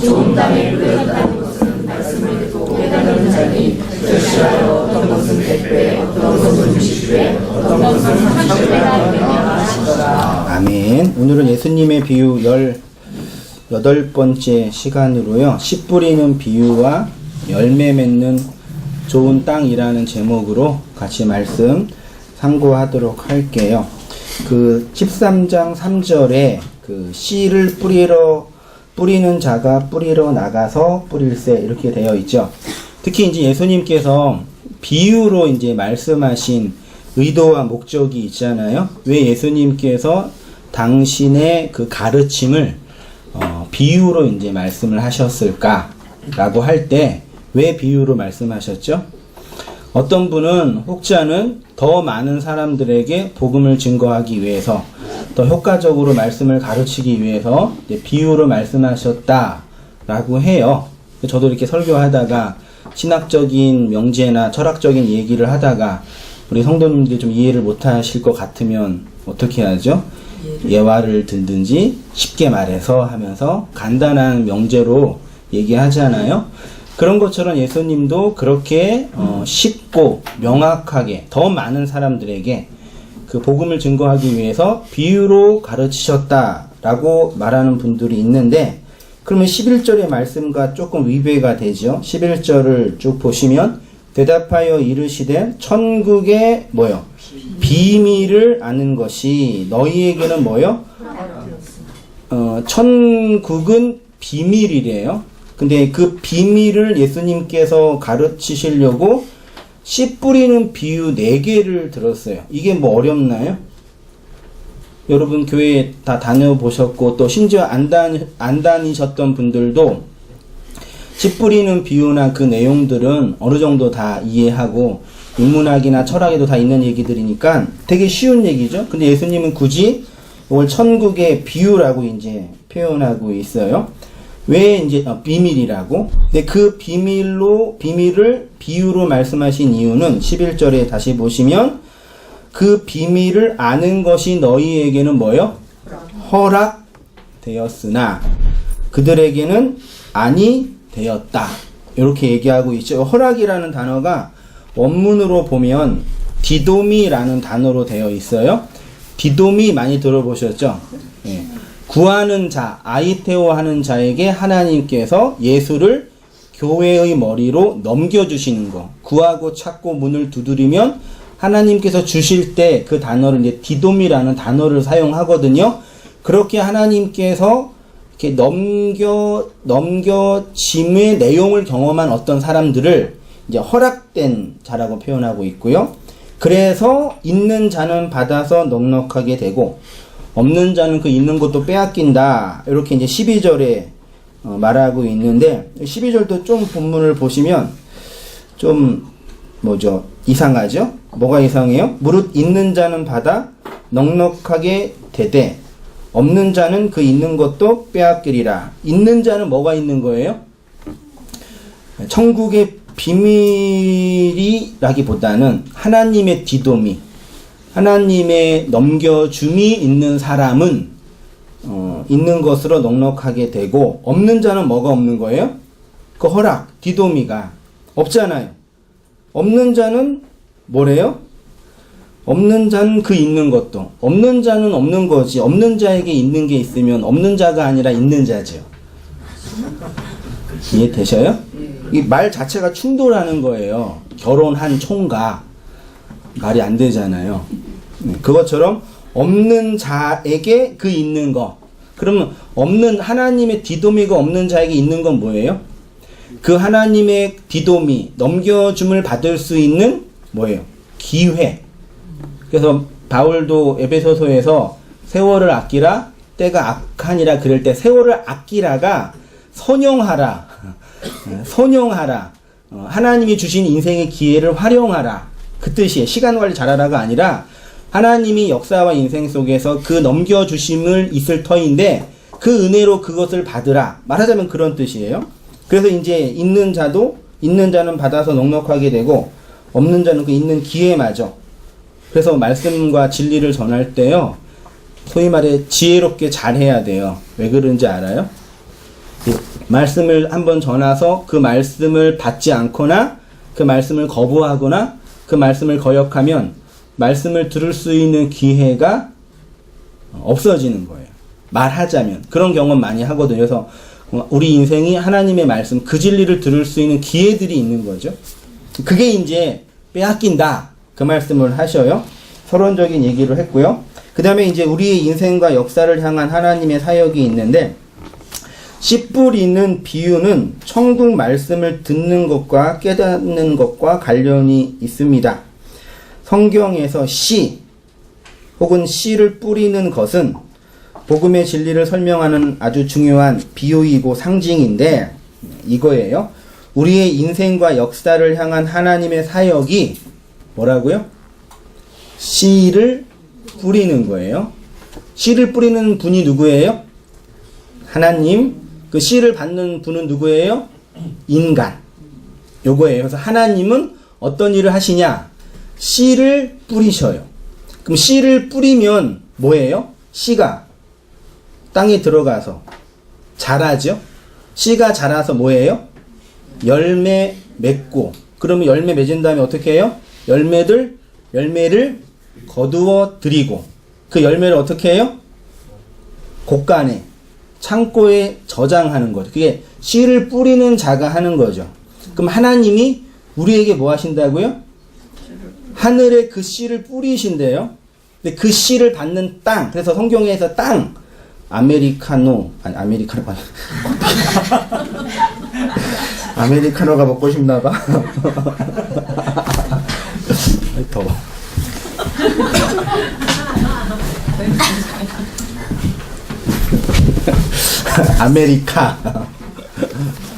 좋은 땅에 뿌렸다는 것은 말씀을 듣고 깨달은 자니 절시하여 어떤 것은 100배, 어떤 것은 60배, 어떤 것은 30배가 되며 하시더라. 아멘. 오늘은 예수님의 비유 18번째 시간으로요. 씨 뿌리는 비유와 열매 맺는 좋은 땅이라는 제목으로 같이 말씀 상고하도록 할게요. 그 13장 3절에 그 씨를 뿌리는 자가 뿌리러 나가서 뿌릴세 이렇게 되어 있죠. 특히 이제 예수님께서 비유로 이제 말씀하신 의도와 목적이 있잖아요. 왜 예수님께서 당신의 그 가르침을 비유로 이제 말씀을 하셨을까라고 할 때 왜 비유로 말씀하셨죠? 어떤 분은 혹자는 더 많은 사람들에게 복음을 증거하기 위해서 더 효과적으로 말씀을 가르치기 위해서 비유로 말씀하셨다라고 해요. 저도 이렇게 설교하다가 신학적인 명제나 철학적인 얘기를 하다가 우리 성도님들이 좀 이해를 못하실 것 같으면 어떻게 하죠? 예화를 들든지 쉽게 말해서 하면서 간단한 명제로 얘기하잖아요. 그런 것처럼 예수님도 그렇게 쉽고 명확하게 더 많은 사람들에게 그 복음을 증거하기 위해서 비유로 가르치셨다라고 말하는 분들이 있는데, 그러면 11절의 말씀과 조금 위배가 되죠. 11절을 쭉 보시면 대답하여 이르시되 천국의 뭐요? 비밀을 아는 것이 너희에게는 뭐요? 천국은 비밀이래요. 근데 그 비밀을 예수님께서 가르치시려고 씨 뿌리는 비유 4개를 들었어요. 이게 뭐 어렵나요? 여러분 교회 다 다녀보셨고 또 심지어 안 다니셨던 분들도 씨 뿌리는 비유나 그 내용들은 어느 정도 다 이해하고 인문학이나 철학에도 다 있는 얘기들이니까 되게 쉬운 얘기죠. 근데 예수님은 굳이 이걸 천국의 비유라고 이제 표현하고 있어요. 왜 이제 비밀이라고? 근데 그 비밀을 비유로 말씀하신 이유는 11절에 다시 보시면 그 비밀을 아는 것이 너희에게는 뭐요? 허락되었으나 그들에게는 아니 되었다. 이렇게 얘기하고 있죠. 허락이라는 단어가 원문으로 보면 디도미라는 단어로 되어 있어요. 디도미 많이 들어보셨죠? 예. 구하는 자, 아이테오 하는 자에게 하나님께서 예수를 교회의 머리로 넘겨주시는 거. 구하고 찾고 문을 두드리면 하나님께서 주실 때 그 단어를 이제 디돔이라는 단어를 사용하거든요. 그렇게 하나님께서 이렇게 넘겨짐의 내용을 경험한 어떤 사람들을 이제 허락된 자라고 표현하고 있고요. 그래서 있는 자는 받아서 넉넉하게 되고 없는 자는 그 있는 것도 빼앗긴다. 이렇게 이제 12절에 말하고 있는데 12절도 좀 본문을 보시면 좀 뭐죠? 이상하죠? 뭐가 이상해요? 무릇 있는 자는 받아 넉넉하게 되되 없는 자는 그 있는 것도 빼앗기리라. 있는 자는 뭐가 있는 거예요? 천국의 비밀이라기보다는 하나님의 디도미, 하나님의 넘겨줌이 있는 사람은 있는 것으로 넉넉하게 되고 없는 자는 뭐가 없는 거예요? 그 허락, 디도미가 없잖아요. 없는 자는 뭐래요? 없는 자는 그 있는 것도. 없는 자는 없는 거지. 없는 자에게 있는 게 있으면 없는 자가 아니라 있는 자죠. 이해되셔요? 이 말 자체가 충돌하는 거예요. 결혼한 총각. 말이 안 되잖아요. 그것처럼 없는 자에게 그 있는 거. 그러면 없는 하나님의 디도미가 없는 자에게 있는 건 뭐예요? 그 하나님의 디도미, 넘겨줌을 받을 수 있는 뭐예요? 기회. 그래서 바울도 에베소서에서 세월을 아끼라 때가 악하니라 그럴 때 세월을 아끼라가 선용하라. 선용하라. 하나님이 주신 인생의 기회를 활용하라. 그 뜻이에요. 시간 관리 잘하라가 아니라 하나님이 역사와 인생 속에서 그 넘겨주심을 있을 터인데 그 은혜로 그것을 받으라. 말하자면 그런 뜻이에요. 그래서 이제 있는 자는 받아서 넉넉하게 되고 없는 자는 그 있는 기회마저. 그래서 말씀과 진리를 전할 때요. 소위 말해 지혜롭게 잘해야 돼요. 왜 그런지 알아요? 말씀을 한번 전해서 그 말씀을 받지 않거나 그 말씀을 거부하거나 그 말씀을 거역하면 말씀을 들을 수 있는 기회가 없어지는 거예요. 말하자면 그런 경험 많이 하거든요. 그래서 우리 인생이 하나님의 말씀, 그 진리를 들을 수 있는 기회들이 있는 거죠. 그게 이제 빼앗긴다, 그 말씀을 하셔요. 서론적인 얘기를 했고요. 그 다음에 이제 우리의 인생과 역사를 향한 하나님의 사역이 있는데, 씨 뿌리는 비유는 천국 말씀을 듣는 것과 깨닫는 것과 관련이 있습니다. 성경에서 씨 혹은 씨를 뿌리는 것은 복음의 진리를 설명하는 아주 중요한 비유이고 상징인데, 이거예요. 우리의 인생과 역사를 향한 하나님의 사역이 뭐라고요? 씨를 뿌리는 거예요. 씨를 뿌리는 분이 누구예요? 하나님. 그 씨를 받는 분은 누구예요? 인간. 요거예요. 그래서 하나님은 어떤 일을 하시냐? 씨를 뿌리셔요. 그럼 씨를 뿌리면 뭐예요? 씨가 땅에 들어가서 자라죠? 씨가 자라서 뭐예요? 열매 맺고, 그러면 열매 맺은 다음에 어떻게 해요? 열매를 거두어 드리고, 그 열매를 어떻게 해요? 곳간에, 창고에 저장하는 거죠. 그게 씨를 뿌리는 자가 하는 거죠. 그럼 하나님이 우리에게 뭐 하신다고요? 하늘에 그 씨를 뿌리신대요. 근데 그 씨를 받는 땅, 그래서 성경에서 땅, 아메리카노가 먹고 싶나봐. 더워. 아메리카,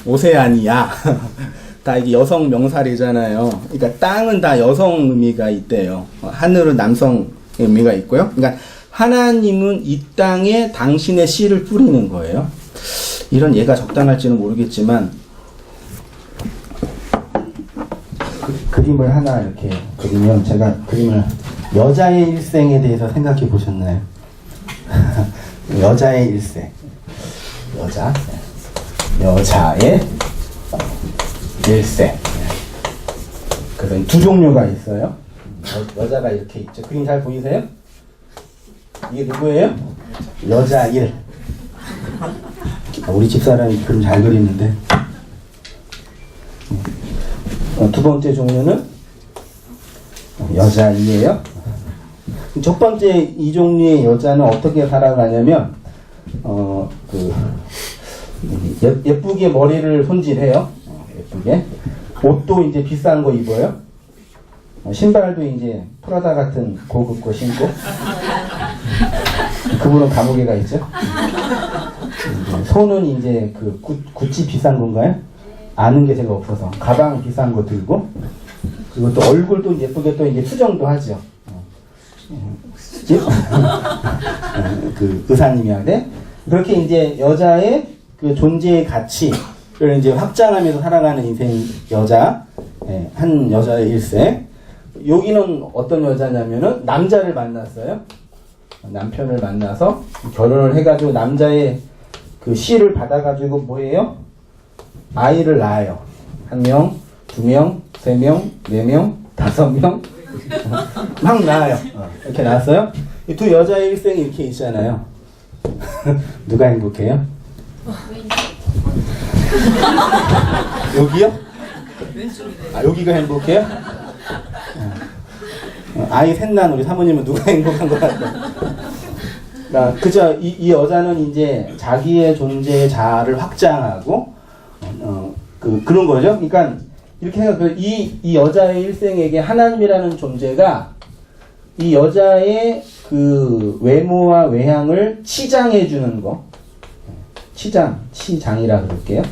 오세아니아, 다 이게 여성 명사리잖아요. 그러니까 땅은 다 여성 의미가 있대요. 하늘은 남성 의미가 있고요. 그러니까 하나님은 이 땅에 당신의 씨를 뿌리는 거예요. 이런 예가 적당할지는 모르겠지만, 그림을 하나 이렇게 그리면, 제가 그림을, 여자의 일생에 대해서 생각해 보셨나요? 여자의 일생. 여자의 일생. 그래서 두 종류가 있어요. 여자가 이렇게 있죠. 그림 잘 보이세요? 이게 누구예요? 여자일. 우리 집사람이 그림 잘 그리는데. 두 번째 종류는 여자이예요. 첫 번째 이 종류의 여자는 어떻게 살아가냐면, 예쁘게 머리를 손질해요. 예쁘게. 옷도 이제 비싼 거 입어요. 신발도 이제 프라다 같은 고급 거 신고. 그분은 감옥에 가 있죠. 손은 이제 그 구찌 비싼 건가요? 아는 게 제가 없어서. 가방 비싼 거 들고. 그리고 또 얼굴도 예쁘게 또 이제 수정도 하죠. 그 의사님이 하는데, 그렇게 이제 여자의 그 존재의 가치를 이제 확장하면서 살아가는 인생 여자, 한 여자의 일생. 여기는 어떤 여자냐면은 남자를 만났어요. 남편을 만나서 결혼을 해가지고 남자의 그 씨를 받아가지고 뭐예요? 아이를 낳아요. 1명, 2명, 3명, 4명, 5명 막 낳아요. 이렇게 낳았어요. 이 두 여자의 일생이 이렇게 있잖아요. 누가 행복해요? 여기요? 여기가 행복해요? 아이 셋 낳은 우리 사모님은 누가 행복한 것 같아요? 그러니까 그저 이 여자는 이제 자기의 존재의 자아를 확장하고 그런 거죠. 그러니까 이렇게 생각해요. 이 여자의 일생에게 하나님이라는 존재가 이 여자의 그 외모와 외향을 치장해 주는 거, 치장이라 그럴게요.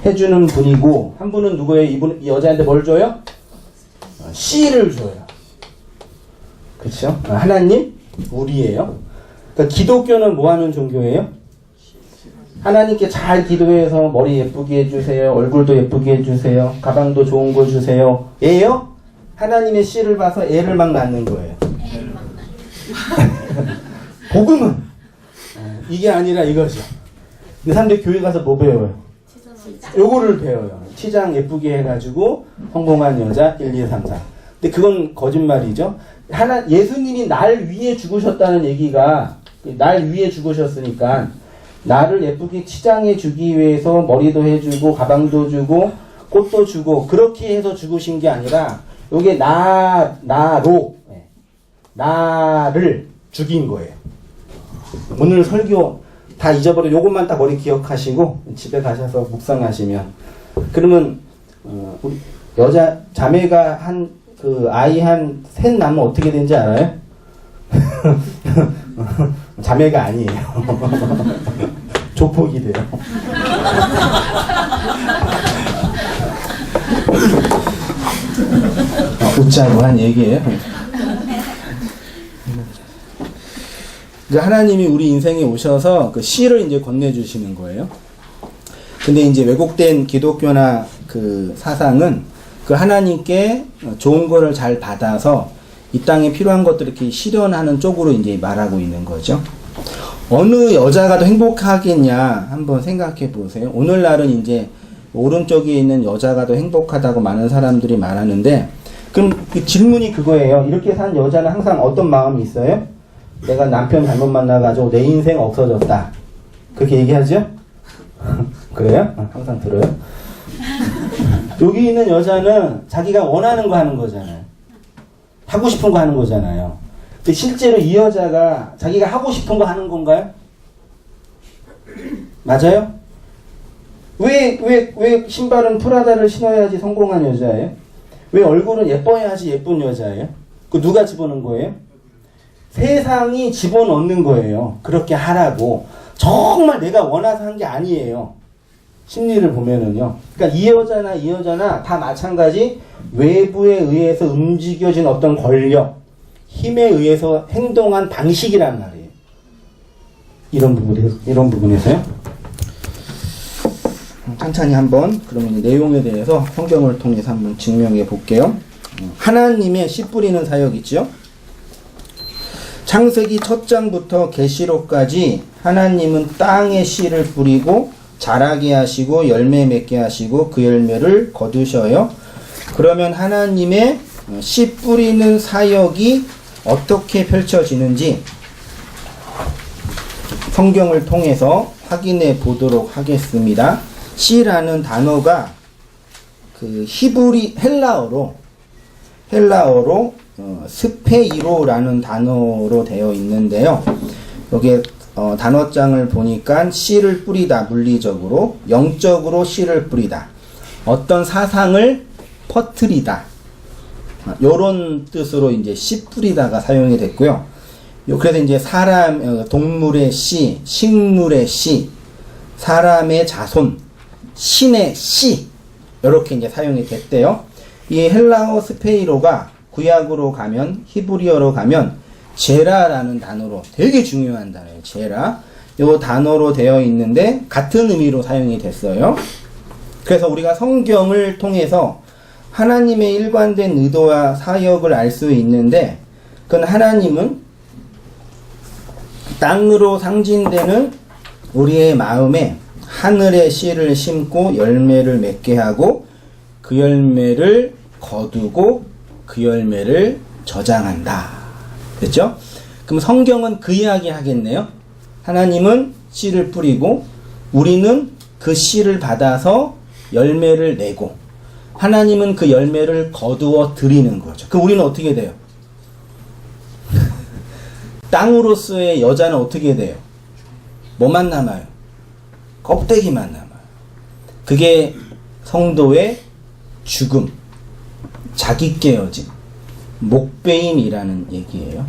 해주는 분이고, 한 분은 누구예요? 이 여자한테 뭘 줘요? 씨를 줘요. 그렇죠? 하나님, 우리예요. 그러니까 기독교는 뭐 하는 종교예요? 하나님께 잘 기도해서 머리 예쁘게 해주세요. 얼굴도 예쁘게 해주세요. 가방도 좋은 거 주세요. 예요? 하나님의 씨를 봐서 애를 막 낳는 거예요. 복음은 이게 아니라 이거죠. 근데 사람들이 교회 가서 뭐 배워요? 요거를 배워요. 치장 예쁘게 해가지고 성공한 여자 1, 2, 3, 4. 근데 그건 거짓말이죠. 예수님이 날 위해 죽으셨다는 얘기가, 날 위해 죽으셨으니까 나를 예쁘게 치장해 주기 위해서 머리도 해주고 가방도 주고 꽃도 주고 그렇게 해서 죽으신 게 아니라 요게 나를 죽인 거예요. 오늘 설교 다 잊어버려. 요것만 딱 머리 기억하시고 집에 가셔서 묵상하시면, 그러면 우리 여자 자매가 아이 한 셋 낳으면 어떻게 되는지 알아요? 자매가 아니에요. 조폭이 돼요. 웃자고 한 얘기예요. 하나님이 우리 인생에 오셔서 그 씨를 이제 건네주시는 거예요. 근데 이제 왜곡된 기독교나 그 사상은 그 하나님께 좋은 거를 잘 받아서 이 땅에 필요한 것들을 이렇게 실현하는 쪽으로 이제 말하고 있는 거죠. 어느 여자가 더 행복하겠냐 한번 생각해 보세요. 오늘날은 이제 오른쪽에 있는 여자가 더 행복하다고 많은 사람들이 말하는데, 그럼 그 질문이 그거예요. 이렇게 산 여자는 항상 어떤 마음이 있어요? 내가 남편 잘못 만나가지고 내 인생 없어졌다. 그렇게 얘기하죠? 그래요? 항상 들어요? 여기 있는 여자는 자기가 원하는 거 하는 거잖아요. 하고 싶은 거 하는 거잖아요. 근데 실제로 이 여자가 자기가 하고 싶은 거 하는 건가요? 맞아요? 왜 신발은 프라다를 신어야지 성공한 여자예요? 왜 얼굴은 예뻐야지 예쁜 여자예요? 그 누가 집어넣은 거예요? 세상이 집어넣는 거예요. 그렇게 하라고. 정말 내가 원해서 한 게 아니에요. 심리를 보면은요. 그러니까 이 여자나 다 마찬가지, 외부에 의해서 움직여진 어떤 권력, 힘에 의해서 행동한 방식이란 말이에요. 이런 부분에서요. 천천히 한번 그러면 내용에 대해서 성경을 통해서 한번 증명해 볼게요. 하나님의 씨 뿌리는 사역 있죠? 창세기 1장부터 계시록까지 하나님은 땅에 씨를 뿌리고 자라게 하시고 열매 맺게 하시고 그 열매를 거두셔요. 그러면 하나님의 씨 뿌리는 사역이 어떻게 펼쳐지는지 성경을 통해서 확인해 보도록 하겠습니다. 씨라는 단어가 그 히브리 헬라어로 스페이로라는 단어로 되어 있는데요. 여기에 단어장을 보니까 씨를 뿌리다, 물리적으로, 영적으로 씨를 뿌리다, 어떤 사상을 퍼뜨리다, 요런 뜻으로 이제 씨 뿌리다가 사용이 됐고요. 그래서 이제 동물의 씨, 식물의 씨, 사람의 자손, 신의 씨, 이렇게 이제 사용이 됐대요. 이 헬라어 스페이로가 구약으로 가면, 히브리어로 가면 제라라는 단어로, 되게 중요한 단어예요. 제라. 요 단어로 되어 있는데 같은 의미로 사용이 됐어요. 그래서 우리가 성경을 통해서 하나님의 일관된 의도와 사역을 알 수 있는데, 그건 하나님은 땅으로 상징되는 우리의 마음에 하늘의 씨를 심고 열매를 맺게 하고 그 열매를 거두고 그 열매를 저장한다. 됐죠? 그럼 성경은 그 이야기 하겠네요. 하나님은 씨를 뿌리고 우리는 그 씨를 받아서 열매를 내고 하나님은 그 열매를 거두어 드리는 거죠. 그럼 우리는 어떻게 돼요? 땅으로서의 여자는 어떻게 돼요? 뭐만 남아요? 껍데기만 남아요. 그게 성도의 죽음, 자기 깨어짐, 목배임이라는 얘기예요.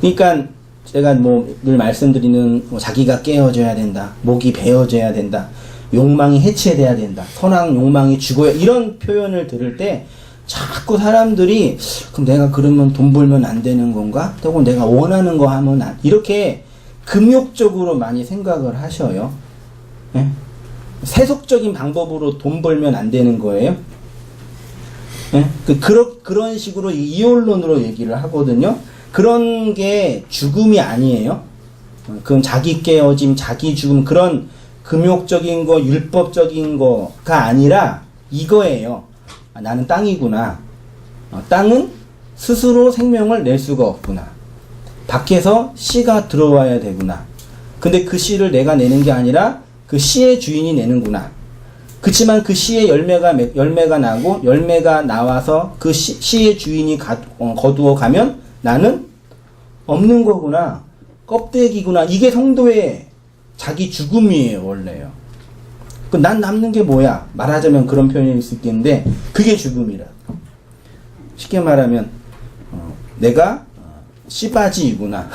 그러니까 제가 늘 말씀드리는 자기가 깨어져야 된다, 목이 베어져야 된다, 욕망이 해체돼야 된다, 선악 욕망이 죽어야, 이런 표현을 들을 때 자꾸 사람들이 그럼 내가 그러면 돈 벌면 안 되는 건가? 혹은 내가 원하는 거 하면 이렇게 금욕적으로 많이 생각을 하셔요. 네? 세속적인 방법으로 돈 벌면 안 되는 거예요. 네? 그런 식으로 이혼론으로 얘기를 하거든요. 그런 게 죽음이 아니에요. 그건 자기 깨어짐, 자기 죽음, 그런 금욕적인 거, 율법적인 거가 아니라 이거예요. 아, 나는 땅이구나. 땅은 스스로 생명을 낼 수가 없구나. 밖에서 씨가 들어와야 되구나. 근데 그 씨를 내가 내는 게 아니라 그 씨의 주인이 내는구나. 그치만 그 씨의 열매가 나고 열매가 나와서 그 씨의 주인이 거두어 가면 나는 없는 거구나. 껍데기구나. 이게 성도의 자기 죽음이에요, 원래요. 난 남는 게 뭐야? 말하자면 그런 표현일 수 있겠는데 그게 죽음이라. 쉽게 말하면 내가 씨바지이구나.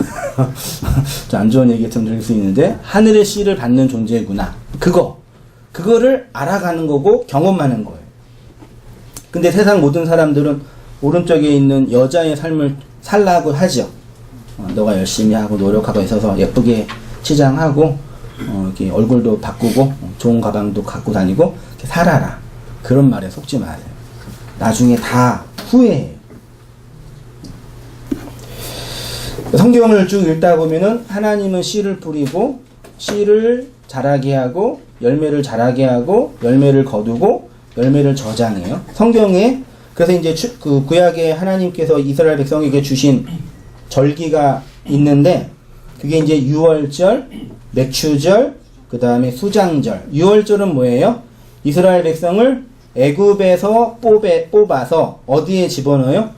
좀 안 좋은 얘기 좀 들을 수 있는데 하늘의 씨를 받는 존재구나. 그거를 알아가는 거고 경험하는 거예요. 근데 세상 모든 사람들은 오른쪽에 있는 여자의 삶을 살라고 하죠. 너가 열심히 하고 노력하고 있어서 예쁘게 치장하고 이렇게 얼굴도 바꾸고 좋은 가방도 갖고 다니고 이렇게 살아라. 그런 말에 속지 마세요. 나중에 다 후회해요. 성경을 쭉 읽다 보면은 하나님은 씨를 뿌리고 씨를 자라게 하고 열매를 자라게 하고 열매를 거두고 열매를 저장해요. 성경에 그래서 이제 그 구약에 하나님께서 이스라엘 백성에게 주신 절기가 있는데 그게 이제 유월절, 맥추절, 그 다음에 수장절. 유월절은 뭐예요? 이스라엘 백성을 애굽에서 뽑아서 어디에 집어넣어요?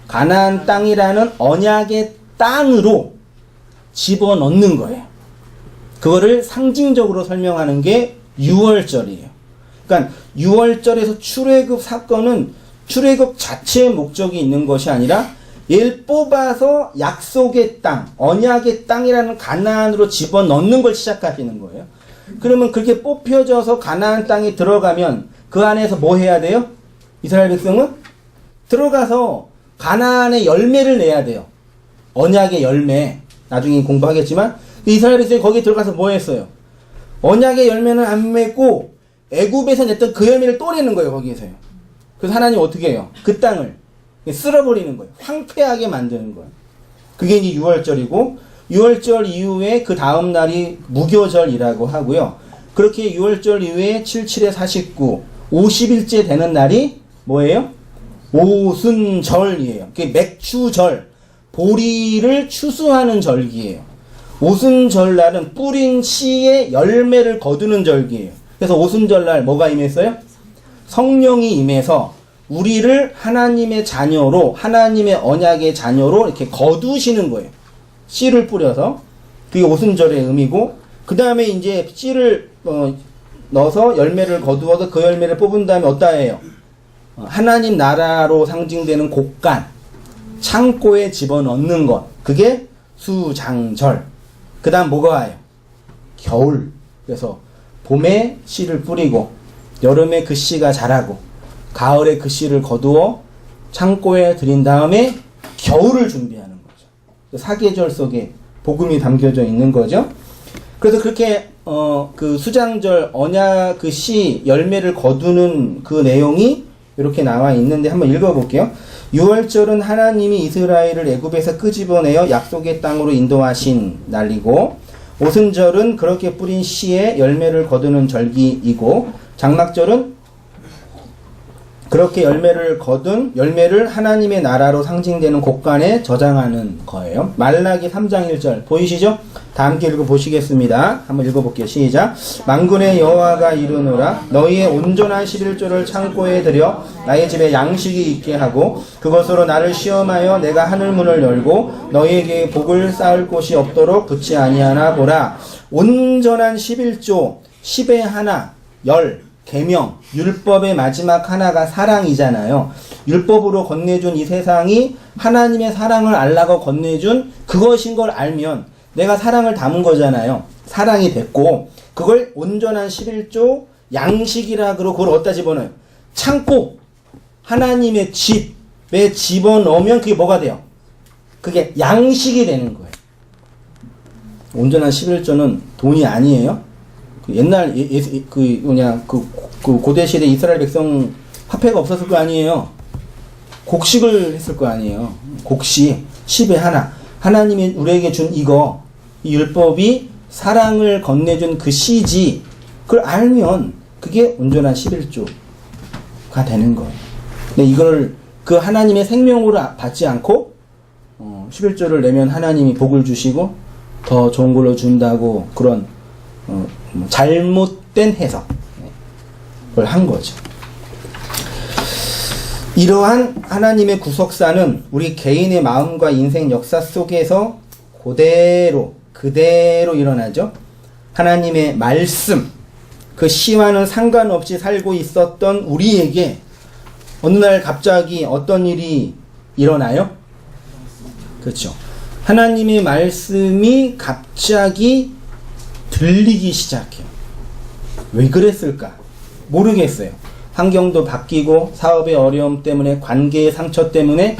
가나안 땅이라는 언약의 땅으로 집어넣는 거예요. 그거를 상징적으로 설명하는 게 유월절이에요. 그러니까 유월절에서 출애굽 사건은 출애굽 자체의 목적이 있는 것이 아니라 얘를 뽑아서 약속의 땅, 언약의 땅이라는 가나안으로 집어넣는 걸 시작하시는 거예요. 그러면 그렇게 뽑혀져서 가나안 땅에 들어가면 그 안에서 뭐 해야 돼요? 이스라엘 백성은 들어가서 가나안의 열매를 내야 돼요. 언약의 열매. 나중에 공부하겠지만 이스라엘 백성이 거기에 들어가서 뭐 했어요? 언약의 열매는 안 맺고 애굽에서 냈던 그 열매를 또 내는 거예요. 거기에서요. 그래서 하나님 어떻게 해요? 그 땅을 쓸어버리는 거예요. 황폐하게 만드는 거예요. 그게 이제 유월절이고 유월절 이후에 그 다음 날이 무교절이라고 하고요. 그렇게 유월절 이후에 77에 49, 50일째 되는 날이 뭐예요? 오순절이에요. 그게 맥추절, 보리를 추수하는 절기예요. 오순절날은 뿌린 씨의 열매를 거두는 절기예요. 그래서 오순절날 뭐가 임했어요? 성령이 임해서 우리를 하나님의 자녀로, 하나님의 언약의 자녀로 이렇게 거두시는 거예요. 씨를 뿌려서. 그게 오순절의 의미고, 그 다음에 이제 씨를 넣어서 열매를 거두어서 그 열매를 뽑은 다음에 어디다 해요? 하나님 나라로 상징되는 곡간, 창고에 집어넣는 것. 그게 수장절. 그 다음 뭐가 와요? 겨울. 그래서 봄에 씨를 뿌리고, 여름에 그 씨가 자라고, 가을에 그 씨를 거두어 창고에 들인 다음에 겨울을 준비하는 거죠. 사계절 속에 복음이 담겨져 있는 거죠. 그래서 그렇게 그 수장절 언약 그 씨 열매를 거두는 그 내용이 이렇게 나와 있는데 한번 읽어볼게요. 유월절은 하나님이 이스라엘을 애굽에서 끄집어내어 약속의 땅으로 인도하신 날이고, 오순절은 그렇게 뿌린 씨의 열매를 거두는 절기이고, 장막절은 그렇게 열매를 거둔 열매를 하나님의 나라로 상징되는 곡간에 저장하는 거예요. 말라기 3장 1절 보이시죠? 다 함께 읽어보시겠습니다. 한번 읽어볼게요. 시작. 만군의 여호와가 이르노라. 너희의 온전한 11조를 창고에 들여 나의 집에 양식이 있게 하고 그것으로 나를 시험하여 내가 하늘문을 열고 너희에게 복을 쌓을 곳이 없도록 붙지 아니하나 보라. 온전한 11조 10의 하나 열 계명, 율법의 마지막 하나가 사랑이잖아요. 율법으로 건네준 이 세상이 하나님의 사랑을 알라고 건네준 그것인 걸 알면 내가 사랑을 담은 거잖아요. 사랑이 됐고 그걸 온전한 11조 양식이라 그러고 그걸 어디다 집어넣어요? 창고, 하나님의 집에 집어넣으면 그게 뭐가 돼요? 그게 양식이 되는 거예요. 온전한 11조는 돈이 아니에요. 옛날 그 고대 시대 이스라엘 백성 화폐가 없었을 거 아니에요. 곡식을 했을 거 아니에요. 곡식 10의 하나. 하나님이 우리에게 준 이 율법이 사랑을 건네준 그 씨지 그걸 알면 그게 온전한 11조가 되는 거예요. 근데 이걸 그 하나님의 생명으로 받지 않고 11조를 내면 하나님이 복을 주시고 더 좋은 걸로 준다고 그런 잘못된 해석을 한 거죠. 이러한 하나님의 구속사는 우리 개인의 마음과 인생 역사 속에서 그대로 일어나죠. 하나님의 말씀, 그 시와는 상관없이 살고 있었던 우리에게 어느 날 갑자기 어떤 일이 일어나요? 그렇죠. 하나님의 말씀이 갑자기 들리기 시작해요. 왜 그랬을까? 모르겠어요. 환경도 바뀌고 사업의 어려움 때문에 관계의 상처 때문에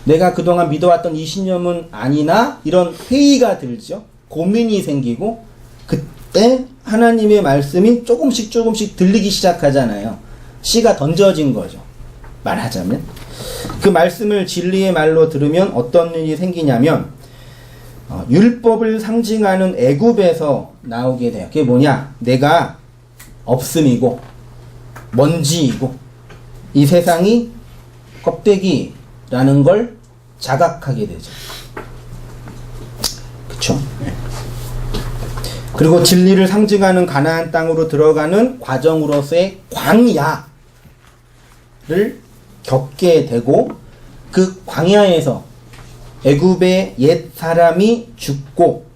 내가 그동안 믿어왔던 20년은 아니나 이런 회의가 들죠. 고민이 생기고 그때 하나님의 말씀이 조금씩 들리기 시작하잖아요. 씨가 던져진 거죠. 말하자면 그 말씀을 진리의 말로 들으면 어떤 일이 생기냐면 율법을 상징하는 애굽에서 나오게 돼요. 그게 뭐냐? 내가 없음이고 먼지이고 이 세상이 껍데기라는 걸 자각하게 되죠. 그쵸? 그리고 진리를 상징하는 가나안 땅으로 들어가는 과정으로서의 광야를 겪게 되고 그 광야에서 애굽의 옛 사람이 죽고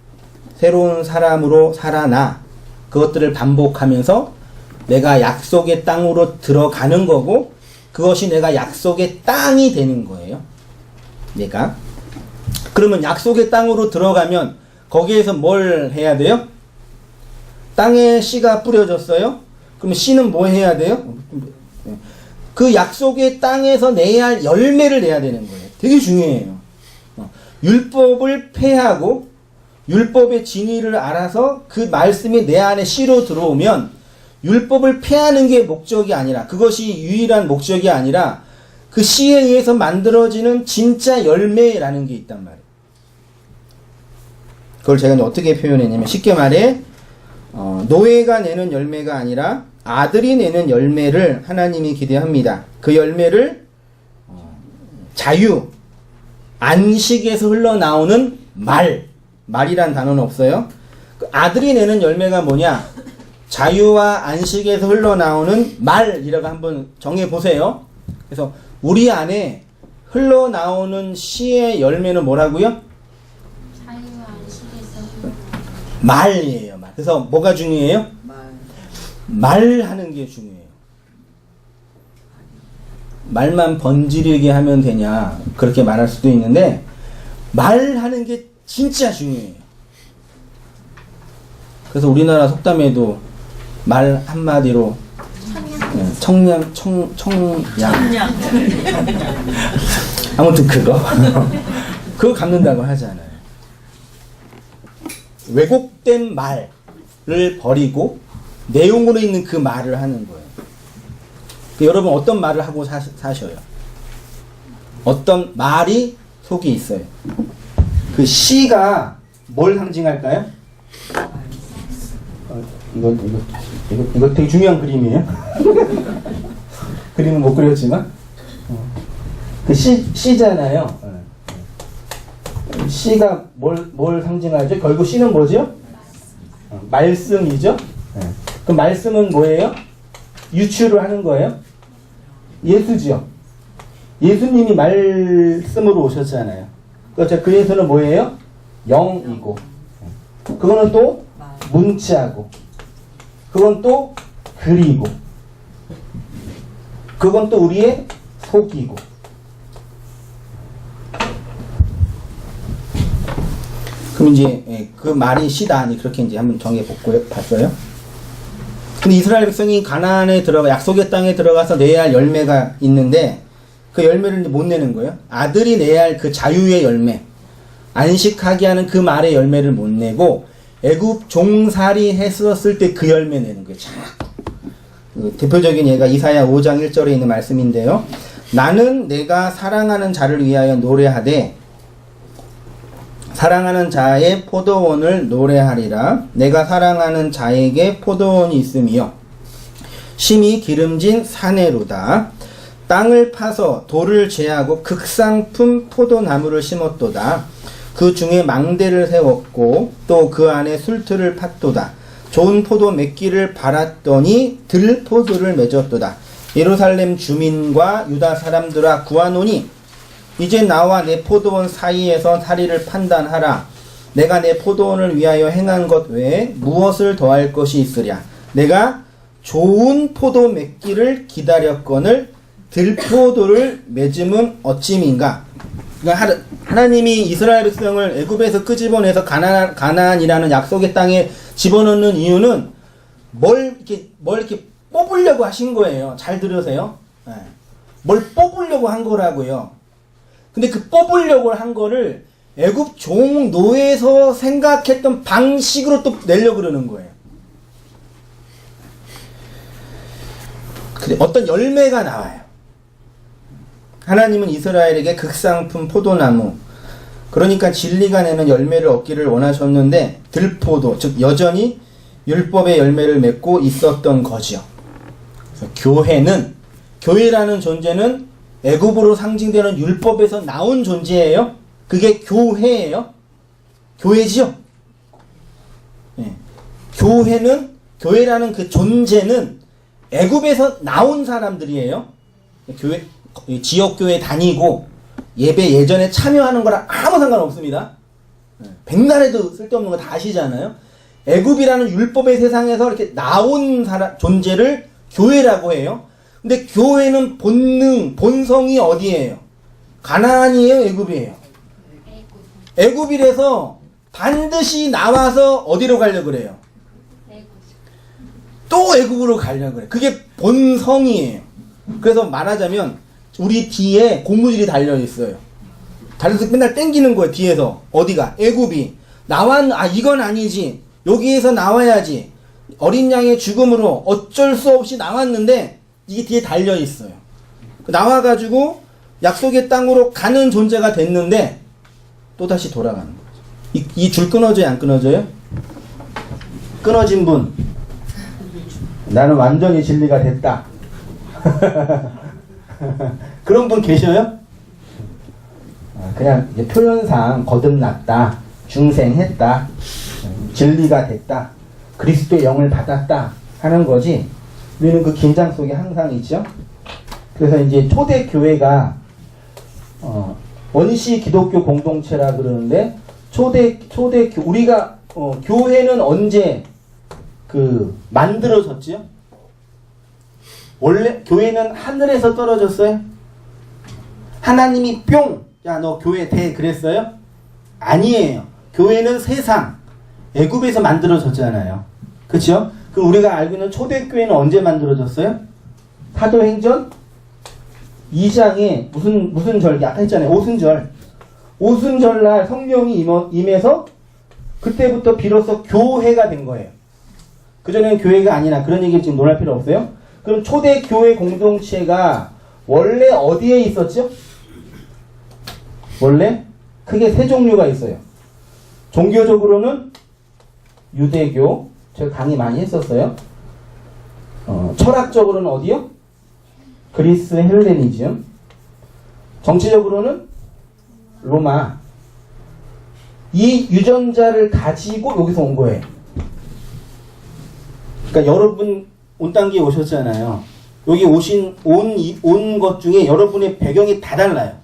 새로운 사람으로 살아나 그것들을 반복하면서 내가 약속의 땅으로 들어가는 거고 그것이 내가 약속의 땅이 되는 거예요. 내가. 그러면 약속의 땅으로 들어가면 거기에서 뭘 해야 돼요? 땅에 씨가 뿌려졌어요? 그럼 씨는 뭐 해야 돼요? 그 약속의 땅에서 내야 할 열매를 내야 되는 거예요. 되게 중요해요. 율법을 폐하고 율법의 진리를 알아서 그 말씀이 내 안에 씨로 들어오면 율법을 폐하는 게 목적이 아니라 그것이 유일한 목적이 아니라 그 씨에 의해서 만들어지는 진짜 열매라는 게 있단 말이에요. 그걸 제가 어떻게 표현했냐면 쉽게 말해 노예가 내는 열매가 아니라 아들이 내는 열매를 하나님이 기대합니다. 그 열매를 자유, 안식에서 흘러나오는 말이란 단어는 없어요. 그 아들이 내는 열매가 뭐냐? 자유와 안식에서 흘러나오는 말이라고 한번 정해보세요. 그래서 우리 안에 흘러나오는 씨의 열매는 뭐라고요? 자유와 안식에서 말이에요. 말. 그래서 뭐가 중요해요? 말하는 게 중요해요. 말만 번지르게 하면 되냐 그렇게 말할 수도 있는데 말하는 게 진짜 중요해요. 그래서 우리나라 속담에도 말 한마디로 청량 아무튼 그거 갚는다고 하잖아요. 왜곡된 말을 버리고 내용으로 있는 그 말을 하는 거예요. 여러분 어떤 말을 하고 사셔요? 어떤 말이 속에 있어요. 그 씨가 뭘 상징할까요? 이거 되게 중요한 그림이에요. 그림은 못 그렸지만 그 씨잖아요. 씨가 뭘 상징하죠? 결국 씨는 뭐죠? 말씀이죠. 그 말씀은 뭐예요? 유추를 하는 거예요. 예수죠. 예수님이 말씀으로 오셨잖아요. 그래서는 뭐예요? 영이고 그거는 또 문자고 그건 또 글이고 그건 또 우리의 속이고 그럼 이제 그 말이 시다 그렇게 이제 한번 정해 봤어요. 근데 이스라엘 백성이 가나안에 들어가 약속의 땅에 들어가서 내야 할 열매가 있는데 그 열매를 못 내는 거예요. 아들이 내야 할 그 자유의 열매, 안식하게 하는 그 말의 열매를 못 내고 애굽 종살이 했었을 때 그 열매 내는 거예요. 그 대표적인 예가 이사야 5장 1절에 있는 말씀인데요. 나는 내가 사랑하는 자를 위하여 노래하되 사랑하는 자의 포도원을 노래하리라. 내가 사랑하는 자에게 포도원이 있음이요 심히 기름진 사내로다. 땅을 파서 돌을 제하고 극상품 포도나무를 심었도다. 그 중에 망대를 세웠고 또 그 안에 술틀을 팠도다. 좋은 포도 맺기를 바랐더니 들포도를 맺었도다. 예루살렘 주민과 유다 사람들아 구하노니 이제 나와 내 포도원 사이에서 사리를 판단하라. 내가 내 포도원을 위하여 행한 것 외에 무엇을 더할 것이 있으랴. 내가 좋은 포도 맺기를 기다렸거늘 들포도를 맺음은 어찌민가. 그러니까 하나님이 이스라엘 백성을 애굽에서 끄집어내서 가나안이라는 약속의 땅에 집어넣는 이유는 뭘 이렇게 뽑으려고 하신 거예요. 잘 들으세요. 네. 뭘 뽑으려고 한 거라고요. 근데 그 뽑으려고 한 거를 애굽 종 노예에서 생각했던 방식으로 또 내려고 그러는 거예요. 근데 어떤 열매가 나와요. 하나님은 이스라엘에게 극상품 포도나무, 그러니까 진리가 내는 열매를 얻기를 원하셨는데 들포도, 즉 여전히 율법의 열매를 맺고 있었던 거지요. 그래서 교회라는 존재는 애굽으로 상징되는 율법에서 나온 존재예요. 그게 교회예요. 교회지요. 네. 교회라는 그 존재는 애굽에서 나온 사람들이에요. 지역교회 다니고 예배 예전에 참여하는 거랑 아무 상관없습니다. 백날에도 쓸데없는 거 다 아시잖아요. 애굽이라는 율법의 세상에서 이렇게 나온 존재를 교회라고 해요. 근데 교회는 본성이 어디예요? 가나안이에요? 애굽이에요? 애굽이라서 반드시 나와서 어디로 가려고 그래요? 또 애굽으로 가려고 그래요. 그게 본성이에요. 그래서 말하자면 우리 뒤에 고무줄이 달려있어요. 달려서 맨날 땡기는 거예요. 뒤에서. 어디가? 애굽이. 이건 아니지. 여기에서 나와야지. 어린 양의 죽음으로 어쩔 수 없이 나왔는데 이게 뒤에 달려있어요. 나와가지고 약속의 땅으로 가는 존재가 됐는데 또다시 돌아가는 거죠. 이 줄 끊어져요? 안 끊어져요? 끊어진 분. 나는 완전히 진리가 됐다. 그런 분 계셔요? 그냥 이제 표현상 거듭났다, 중생했다, 진리가 됐다, 그리스도의 영을 받았다 하는 거지. 우리는 그 긴장 속에 항상 있죠. 그래서 이제 초대 교회가 원시 기독교 공동체라 그러는데 우리가 교회는 언제 만들어졌지요? 원래 교회는 하늘에서 떨어졌어요? 하나님이 뿅! 야, 너 교회 돼! 그랬어요? 아니에요. 교회는 세상, 애굽에서 만들어졌잖아요. 그쵸? 그럼 우리가 알고 있는 초대교회는 언제 만들어졌어요? 사도행전 2장에 무슨 절기? 아까 했잖아요. 오순절. 오순절날 성령이 임해서 그때부터 비로소 교회가 된 거예요. 그전에는 교회가 아니라 그런 얘기 지금 논할 필요 없어요? 그럼 초대교회 공동체가 원래 어디에 있었죠? 원래 크게 세 종류가 있어요. 종교적으로는 유대교, 제가 강의 많이 했었어요. 철학적으로는 어디요? 그리스 헬레니즘. 정치적으로는 로마. 이 유전자를 가지고 여기서 온 거예요. 그러니까 여러분 온 땅기에 오셨잖아요. 여기 온 것 중에 여러분의 배경이 다 달라요.